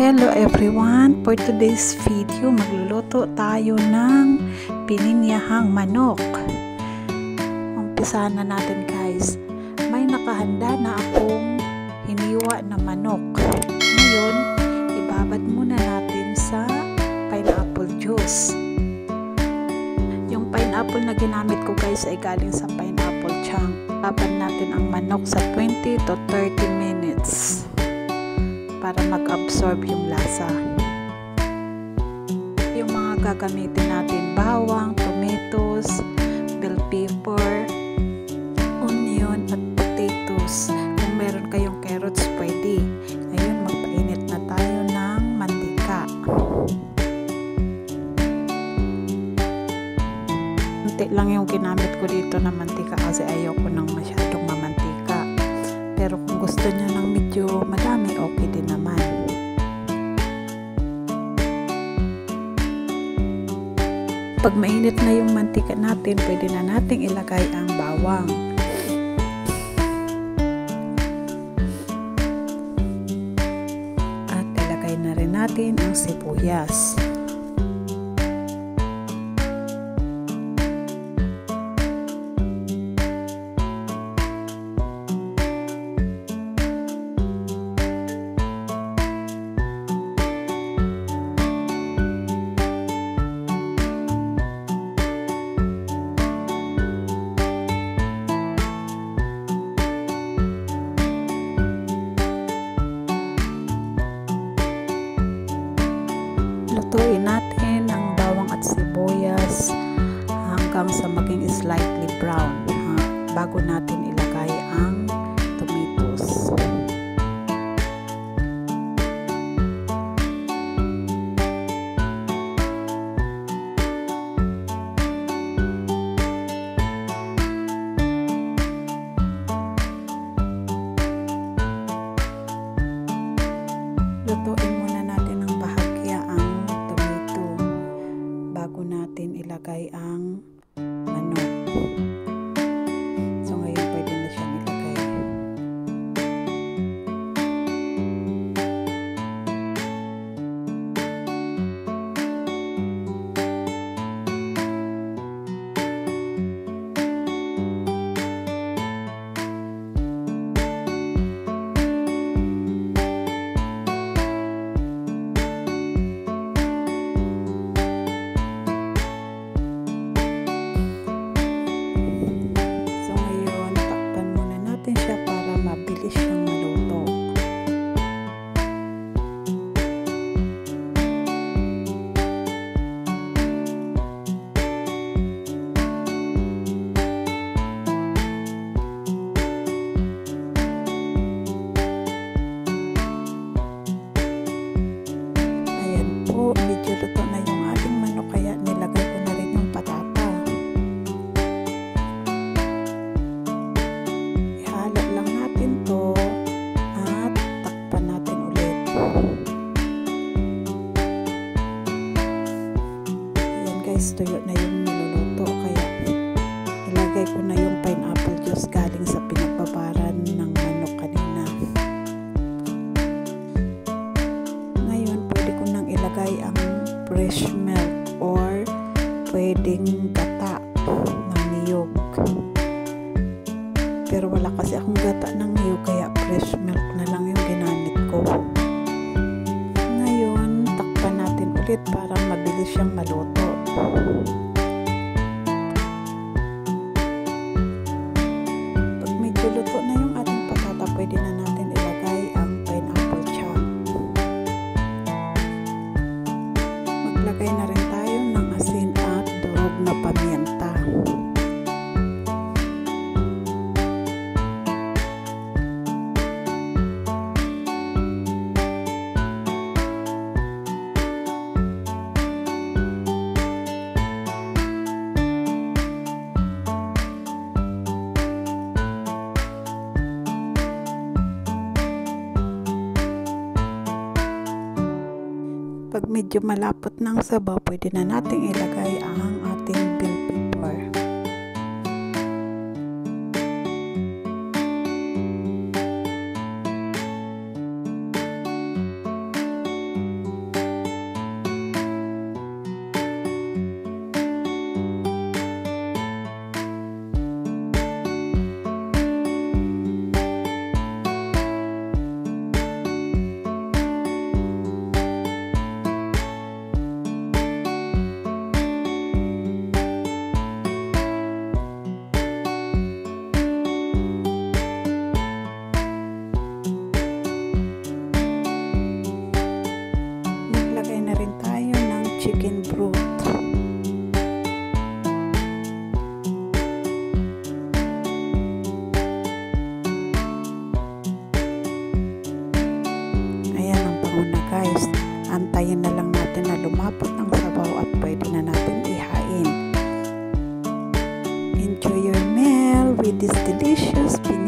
Hello everyone! For today's video, magluluto tayo ng pininyahang manok. Umpisahan na natin guys. May nakahanda na akong hiniwa na manok. Ngayon, ibabad muna natin sa pineapple juice. Yung pineapple na ginamit ko guys ay galing sa pineapple chunk. Ibabad natin ang manok sa 20 to 30 minutes. Para mag-absorb yung lasa. Yung mga gagamitin natin, bawang, tomatoes, bell pepper, onion, at potatoes. Kung meron kayong carrots, pwede. Ngayon, magpainit na tayo ng mantika. Kunti lang yung ginamit ko dito na mantika kasi ayoko nang masyadong mamantika. Pero kung gusto nyo ng medyo madami, okay din naman. Pag mainit na yung mantika natin, pwede na nating ilagay ang bawang. At ilagay na rin natin ang sibuyas. Lutuin natin ang bawang at sibuyas hanggang sa maging slightly brown bago natin ilagay ang tomatoes. Lutuin muna natin ng bahagya ang tomato bago natin ilagay ang manok. So ngayon pwede na siyang ilagay. Siya para mabilis siyang maluto. Ayan po, medyo luto na yung ating manok kaya nilagay ko na rin yung patata. Tuyo na yung niluluto kaya ilagay ko na yung pineapple juice galing sa pinagbabaran ng manok kanina. Ngayon pwede ko nang ilagay ang fresh milk or pwedeng gata ng niyog. Pero wala kasi akong gata ng niyog kaya fresh milk na lang yung ginamit ko. Ngayon takpan natin ulit para mabilis siyang maluto. Pag medyo luto na yung ating patata, pwede na natin ilagay ang pineapple chunk. Maglagay na rin tayo ng asin at durog na pamienta. Pag medyo malapot ng sabaw, pwede na nating ilagay ang ating bell pepper. delicious